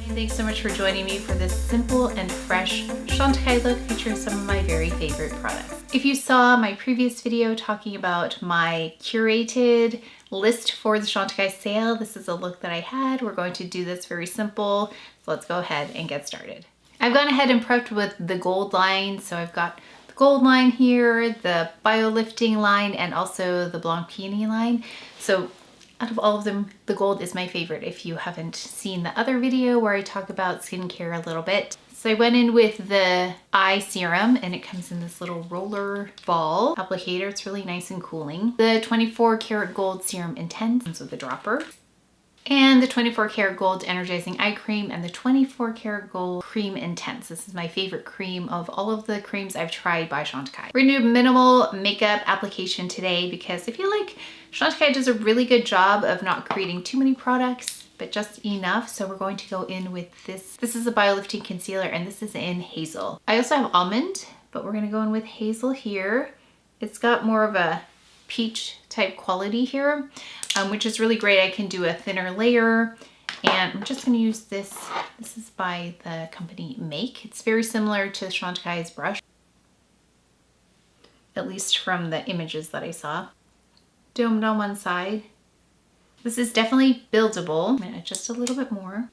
Thanks so much for joining me for this simple and fresh CHANTECAILLE look featuring some of my very favorite products. If you saw my previous video talking about my curated list for the CHANTECAILLE sale, this is a look that I had. We're going to do this very simple, so let's go ahead and get started. I've gone ahead and prepped with the gold line, so I've got the gold line here, the bio lifting line, and also the Blanc Peony line. So out of all of them, the gold is my favorite if you haven't seen the other video where I talk about skincare a little bit. So I went in with the eye serum, and it comes in this little roller ball applicator. It's really nice and cooling. The 24 karat gold serum intense comes with a dropper. And the 24 karat gold energizing eye cream and the 24 karat gold cream intense. This is my favorite cream of all of the creams I've tried by CHANTECAILLE. We're gonna do minimal makeup application today because I feel like CHANTECAILLE does a really good job of not creating too many products, but just enough. So we're going to go in with this. This is a bio lifting concealer, and this is in Hazel. I also have almond, but we're gonna go in with Hazel here. It's got more of a peach type quality here, which is really great. I can do a thinner layer, and I'm just going to use this. This is by the company Make. It's very similar to CHANTECAILLE's brush, at least from the images that I saw. Domed on one side. This is definitely buildable. I'm going to adjust a little bit more.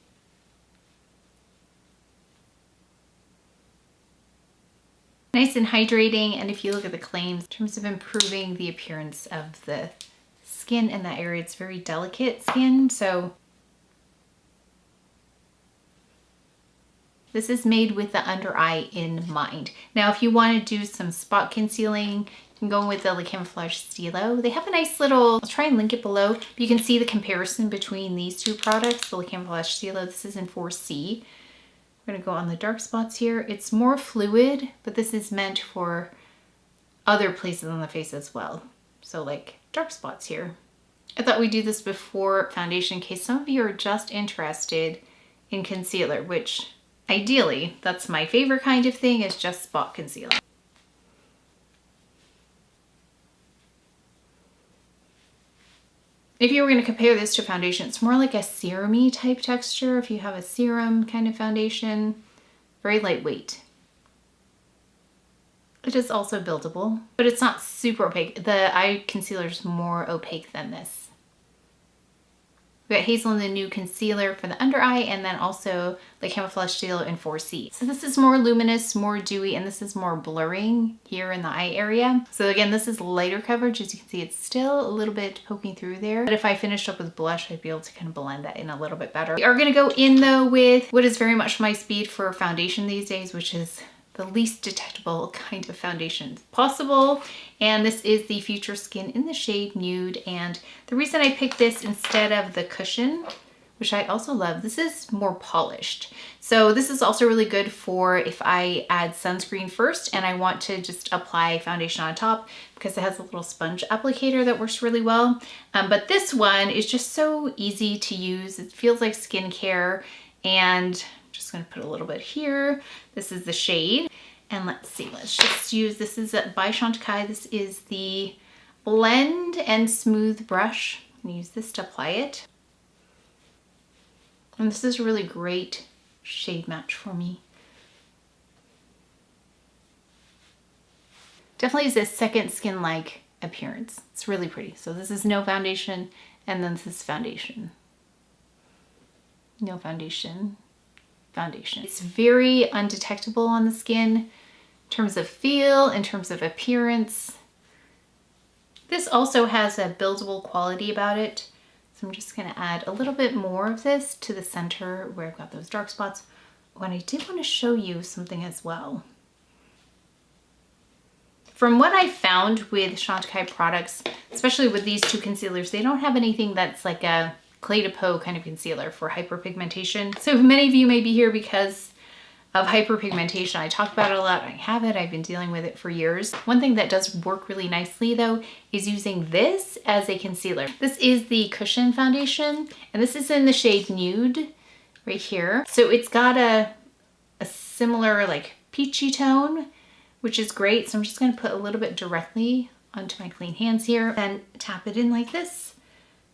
Nice and hydrating, and if you look at the claims in terms of improving the appearance of the skin in that area, it's very delicate skin, so this is made with the under eye in mind. Now if you want to do some spot concealing, you can go with the Camouflage Stylo. They have a nice little, I'll try and link it below, but you can see the comparison between these two products. The Camouflage Stylo, this is in 4C. We're gonna go on the dark spots here. It's more fluid, but this is meant for other places on the face as well. So like dark spots here. I thought we'd do this before foundation in case some of you are just interested in concealer, which ideally, that's my favorite kind of thing, is just spot concealer. If you were going to compare this to foundation, it's more like a serum-y type texture. If you have a serum kind of foundation, very lightweight. It is also buildable, but it's not super opaque. The eye concealer is more opaque than this. We got Hazel in the Nude concealer for the under eye, and then also the Camouflage Stylo in 4C. So this is more luminous, more dewy, and this is more blurring here in the eye area. So again, this is lighter coverage. As you can see, it's still a little bit poking through there. But if I finished up with blush, I'd be able to kind of blend that in a little bit better. We are gonna go in though with what is very much my speed for foundation these days, which is the least detectable kind of foundation possible. And this is the Future Skin in the shade Nude. And the reason I picked this instead of the cushion, which I also love, this is more polished. So this is also really good for if I add sunscreen first and I want to just apply foundation on top, because it has a little sponge applicator that works really well. But this one is just so easy to use. It feels like skincare, and just gonna put a little bit here. This is the shade, and let's see, let's just use, this is by CHANTECAILLE. This is the Blend and Smooth brush. I'm gonna use this to apply it. And this is a really great shade match for me. Definitely is a second skin-like appearance. It's really pretty. So this is no foundation, and then this is foundation. No foundation. Foundation. It's very undetectable on the skin in terms of feel, in terms of appearance. This also has a buildable quality about it. So I'm just gonna add a little bit more of this to the center where I've got those dark spots. And I did want to show you something as well. From what I found with CHANTECAILLE products, especially with these two concealers, they don't have anything that's like a Clé de Peau kind of concealer for hyperpigmentation. So many of you may be here because of hyperpigmentation. I talk about it a lot. I have it. I've been dealing with it for years. One thing that does work really nicely though is using this as a concealer. This is the Cushion foundation, and this is in the shade Nude right here. So it's got a similar like peachy tone, which is great. So I'm just gonna put a little bit directly onto my clean hands here and tap it in like this.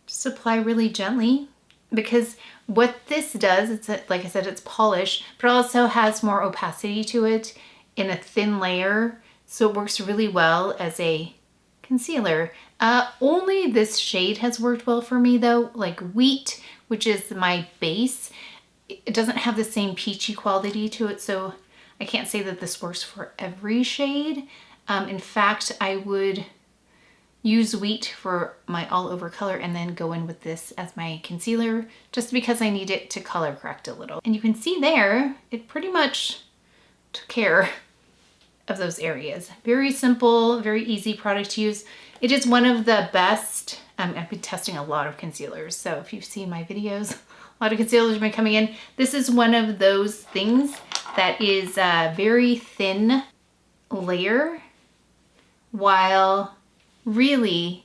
Just apply really gently because what this does, it's like I said, it's polish, but it also has more opacity to it in a thin layer. So it works really well as a concealer. Only this shade has worked well for me though, like Wheat, which is my base. It doesn't have the same peachy quality to it, so I can't say that this works for every shade. In fact, I would use Wheat for my all over color and then go in with this as my concealer, just because I need it to color correct a little. And you can see there, it pretty much took care of those areas. Very simple, very easy product to use. It is one of the best. I've been testing a lot of concealers, so if you've seen my videos, a lot of concealers have been coming in. This is one of those things that is a very thin layer while really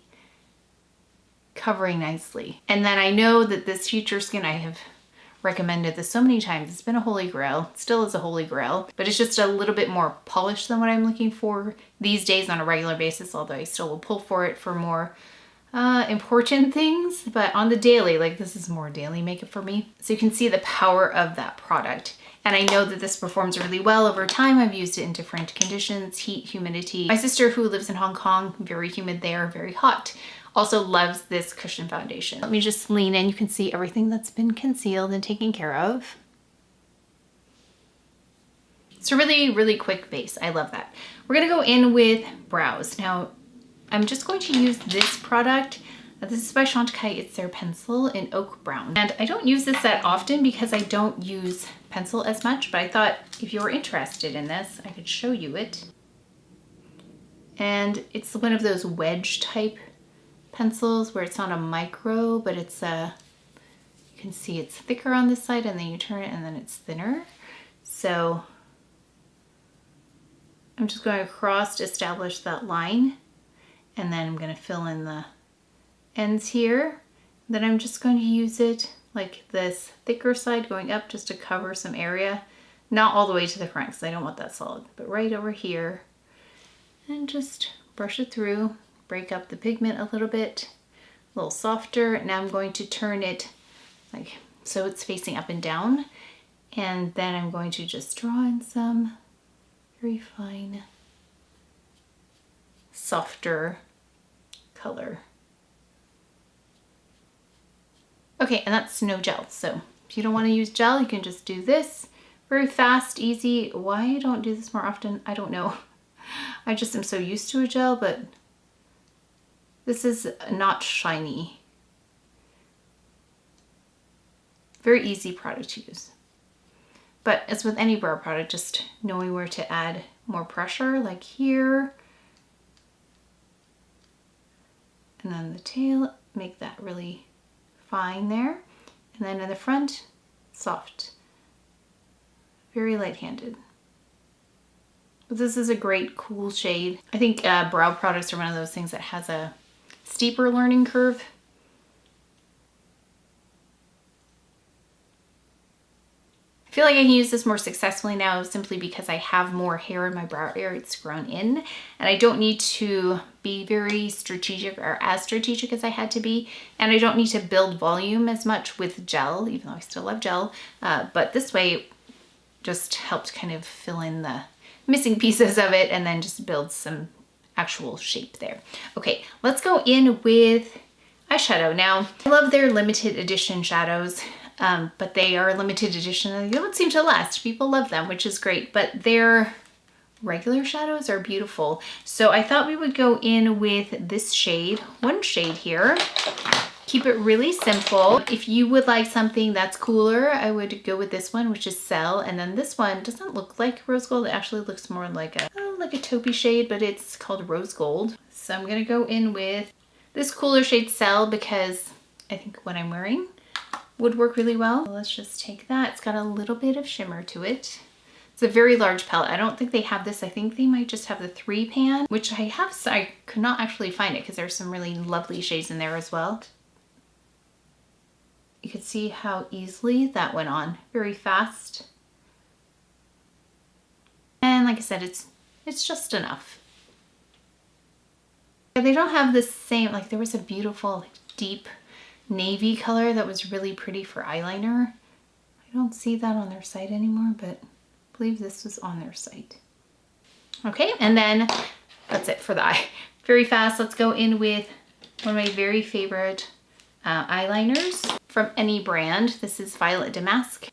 covering nicely. And then I know that this Future Skin, I have recommended this so many times. It's been a holy grail. It still is a holy grail, but it's just a little bit more polished than what I'm looking for these days on a regular basis, although I still will pull for it for more important things. But on the daily, like this is more daily makeup for me. So you can see the power of that product. And I know that this performs really well over time. I've used it in different conditions, heat, humidity. My sister, who lives in Hong Kong, very humid there, very hot, also loves this cushion foundation. Let me just lean in. You can see everything that's been concealed and taken care of. It's a really, really quick base. I love that. We're gonna go in with brows. Now, I'm just going to use this product. This is by Chantecaille. It's their pencil in Oak Brown. And I don't use this that often because I don't use pencil as much, but I thought if you were interested in this, I could show you it. And it's one of those wedge type pencils where it's not a micro, but it's you can see it's thicker on this side, and then you turn it and then it's thinner. So I'm just going across to establish that line, and then I'm going to fill in the ends here. Then I'm just going to use it like this thicker side going up just to cover some area, not all the way to the front because I don't want that solid, but right over here, and just brush it through, break up the pigment a little bit, a little softer. Now I'm going to turn it like so it's facing up and down, and then I'm going to just draw in some very fine, softer color. Okay, and that's no gel. So if you don't want to use gel, you can just do this. Very fast, easy. Why I don't do this more often, I don't know. I just am so used to a gel, but this is not shiny. Very easy product to use. But as with any brow product, just knowing where to add more pressure, like here. And then the tail, make that really fine there. And then in the front, soft. Very light-handed. But this is a great, cool shade. I think brow products are one of those things that has a steeper learning curve. I feel like I can use this more successfully now simply because I have more hair in my brow area. It's grown in, and I don't need to be very strategic or as strategic as I had to be. And I don't need to build volume as much with gel, even though I still love gel. But this way it just helped kind of fill in the missing pieces of it and then just build some actual shape there. Okay, let's go in with eyeshadow. Now, I love their limited edition shadows. But they are limited edition and they don't seem to last. People love them, which is great, but their regular shadows are beautiful. So I thought we would go in with this shade, one shade here. Keep it really simple. If you would like something that's cooler, I would go with this one, which is Cils. And then this one doesn't look like rose gold. It actually looks more like a taupey shade, but it's called rose gold. So I'm gonna go in with this cooler shade Cils because I think what I'm wearing would work really well. So let's just take that. It's got a little bit of shimmer to it. It's a very large palette. I don't think they have this. I think they might just have the 3-pan, which I have. So I could not actually find it because there's some really lovely shades in there as well. You could see how easily that went on, very fast. And like I said, it's just enough. They don't have the same, like there was a beautiful deep navy color that was really pretty for eyeliner. I don't see that on their site anymore, but I believe this was on their site. Okay, and then that's it for the eye. Very fast, let's go in with one of my very favorite eyeliners from any brand. This is Violet Damask.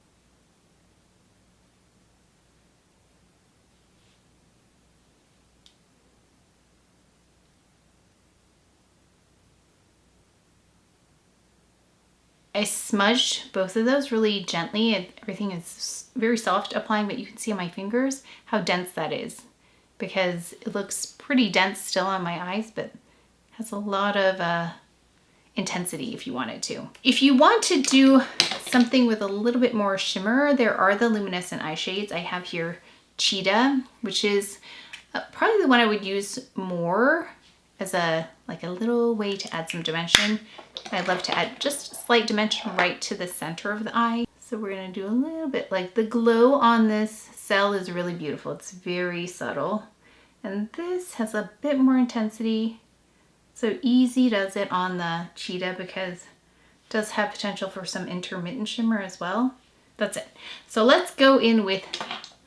I smudged both of those really gently. Everything is very soft applying, but you can see on my fingers how dense that is, because it looks pretty dense still on my eyes, but has a lot of intensity if you wanted to. If you want to do something with a little bit more shimmer, there are the luminescent eye shades. I have here Cheetah, which is probably the one I would use more as a little way to add some dimension. I love to add just a slight dimension right to the center of the eye. So we're gonna do a little bit, like the glow on this cell is really beautiful. It's very subtle. And this has a bit more intensity. So Easy does it on the Cheetah because it does have potential for some intermittent shimmer as well. That's it. So let's go in with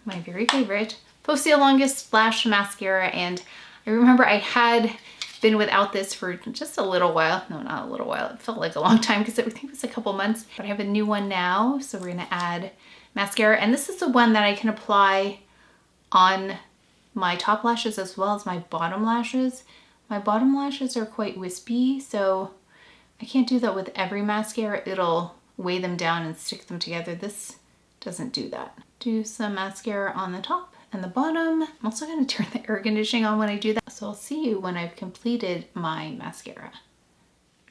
my very favorite Faux Longest Lash Mascara. And I remember I had been without this for just a little while. No, not a little while. It felt like a long time because I think it was a couple months, but I have a new one now. So we're gonna add mascara. And this is the one that I can apply on my top lashes as well as my bottom lashes. My bottom lashes are quite wispy, so I can't do that with every mascara. It'll weigh them down and stick them together. This doesn't do that. Do some mascara on the top and the bottom. I'm also going to turn the air conditioning on when I do that. So I'll see you when I've completed my mascara.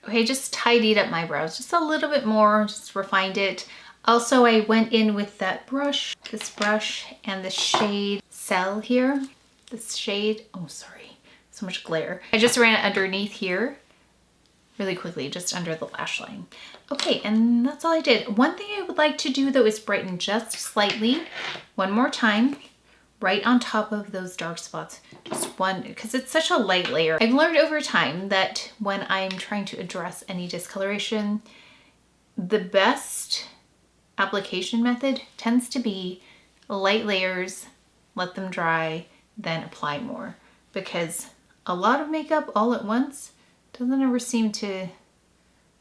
Okay, just tidied up my brows just a little bit more, just refined it. Also, I went in with that brush, this brush, and the shade Cell here. This shade, oh sorry, so much glare. I just ran it underneath here really quickly, just under the lash line. Okay, and that's all I did. One thing I would like to do though is brighten just slightly, one more time, right on top of those dark spots. Just one, because it's such a light layer. I've learned over time that when I'm trying to address any discoloration, the best application method tends to be light layers, let them dry, then apply more. Because a lot of makeup all at once doesn't ever seem to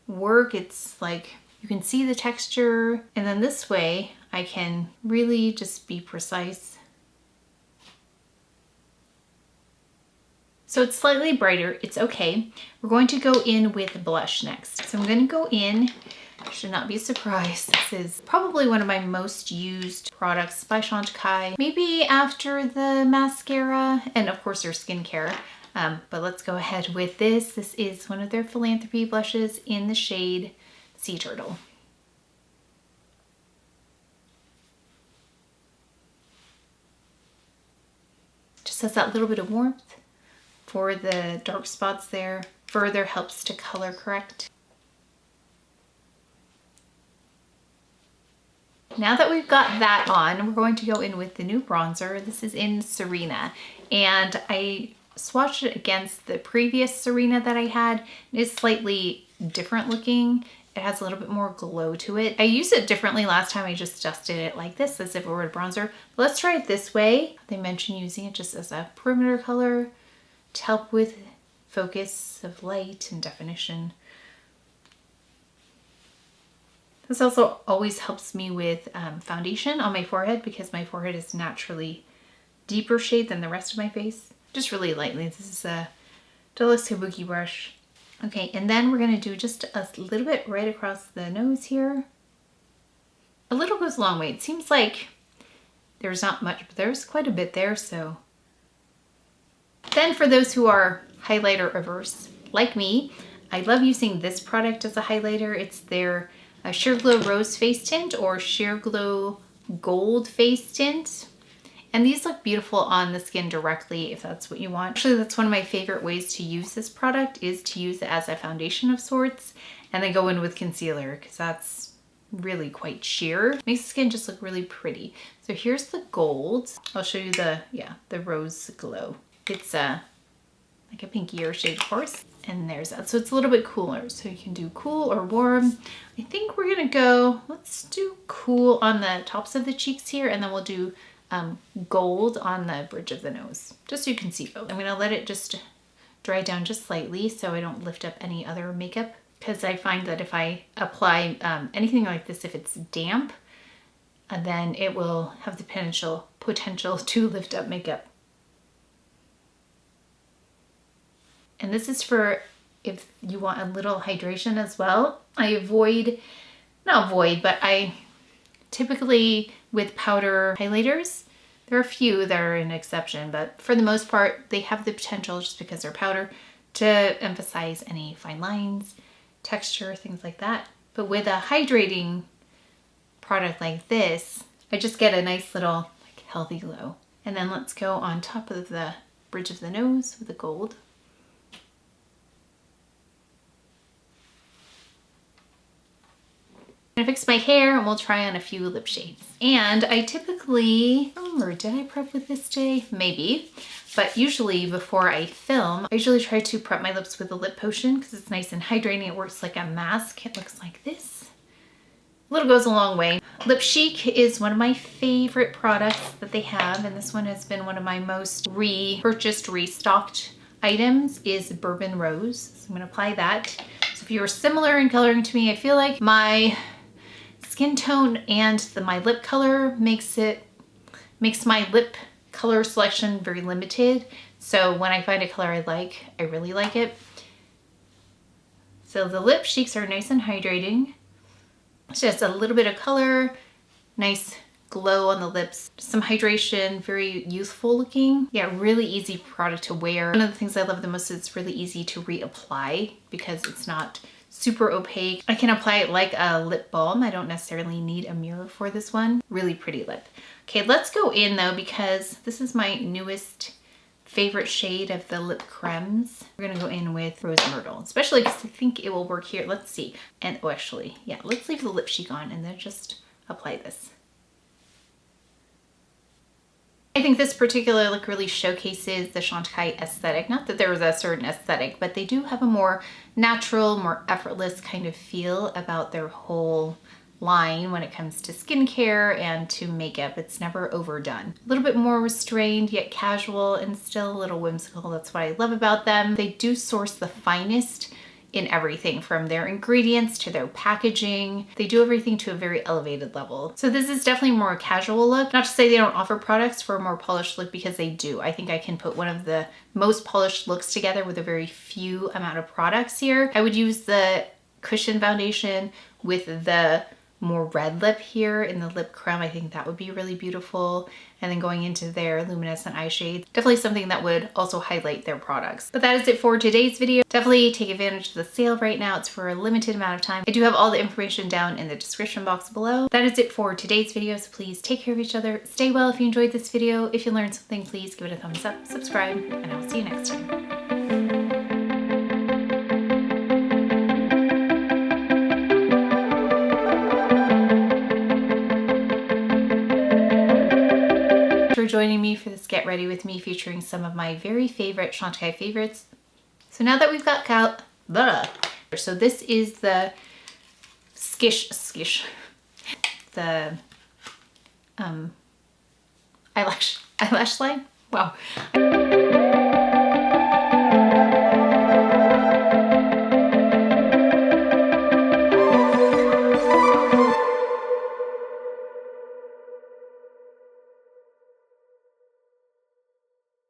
work. It's like you can see the texture, and then this way I can really just be precise. So it's slightly brighter, it's okay. We're going to go in with blush next. So I'm gonna go in, should not be a surprise. This is probably one of my most used products by CHANTECAILLE. Maybe after the mascara and of course their skincare. But let's go ahead with this. This is one of their philanthropy blushes in the shade Sea Turtle. Just has that little bit of warmth for the dark spots there. Further helps to color correct. Now that we've got that on, we're going to go in with the new bronzer. This is in Sirena, and I swatched it against the previous Sirena that I had. It's slightly different looking. It has a little bit more glow to it. I used it differently last time. I just dusted it like this as if it were a bronzer. But let's try it this way. They mentioned using it just as a perimeter color to help with focus of light and definition. This also always helps me with foundation on my forehead because my forehead is naturally deeper shade than the rest of my face. Just really lightly. This is a Deluxe Kabuki brush. Okay, and then we're gonna do just a little bit right across the nose here. A little goes a long way. It seems like there's not much, but there's quite a bit there, so. Then for those who are highlighter averse, like me, I love using this product as a highlighter. It's their Sheer Glow Rose Face Tint or Sheer Glow Gold Face Tint. And these look beautiful on the skin directly if that's what you want. Actually, that's one of my favorite ways to use this product is to use it as a foundation of sorts and then go in with concealer because that's really quite sheer. Makes the skin just look really pretty. So here's the gold. I'll show you the rose glow. It's like a pinkier shade, of course. And there's that. So it's a little bit cooler. So you can do cool or warm. I think we're gonna go, let's do cool on the tops of the cheeks here, and then we'll do gold on the bridge of the nose, just so you can see both. I'm gonna let it just dry down just slightly so I don't lift up any other makeup, because I find that if I apply anything like this, if it's damp, then it will have the potential to lift up makeup. And this is for if you want a little hydration as well. I typically with powder highlighters, there are a few that are an exception, but for the most part, they have the potential, just because they're powder, to emphasize any fine lines, texture, things like that. But with a hydrating product like this, I just get a nice little like healthy glow. And then let's go on top of the bridge of the nose with the gold. I'm gonna fix my hair and we'll try on a few lip shades. And I typically, did I prep with this today? Maybe. But usually before I film, I usually try to prep my lips with a lip potion because it's nice and hydrating. It works like a mask. It looks like this. A little goes a long way. Lip Chic is one of my favorite products that they have, and this one has been one of my most repurchased, restocked items, is Bourbon Rose. So I'm gonna apply that. So if you're similar in coloring to me, I feel like my skin tone and my lip color makes my lip color selection very limited. So when I find a color I like, I really like it. So the Lip Chics are nice and hydrating. It's just a little bit of color, nice glow on the lips, some hydration, very youthful looking. Yeah, really easy product to wear. One of the things I love the most is it's really easy to reapply because it's not super opaque. I can apply it like a lip balm. I don't necessarily need a mirror for this one. Really pretty lip. Okay, let's go in though, because this is my newest favorite shade of the lip cremes. We're gonna go in with Rose Myrtle, especially because I think it will work here. Let's see. And oh, actually, yeah, let's leave the Lip Chic on and then just apply this. I think this particular look really showcases the Chantecaille aesthetic. Not that there was a certain aesthetic, but they do have a more natural, more effortless kind of feel about their whole line when it comes to skincare and to makeup. It's never overdone. A little bit more restrained, yet casual, and still a little whimsical. That's what I love about them. They do source the finest in everything, from their ingredients to their packaging. They do everything to a very elevated level. So this is definitely more a casual look. Not to say they don't offer products for a more polished look, because they do. I think I can put one of the most polished looks together with a very few amount of products here. I would use the cushion foundation with the more red lip here in the lip creme. I think that would be really beautiful. And then going into their luminescent eye shades, definitely something that would also highlight their products. But that is it for today's video. Definitely take advantage of the sale right now. It's for a limited amount of time. I do have all the information down in the description box below. That is it for today's video. So please take care of each other. Stay well if you enjoyed this video. If you learned something, please give it a thumbs up, subscribe, and I will see you next time. For joining me for this Get Ready With Me, featuring some of my very favorite Chantecaille favorites. So now that we've got so this is the the eyelash line. Wow.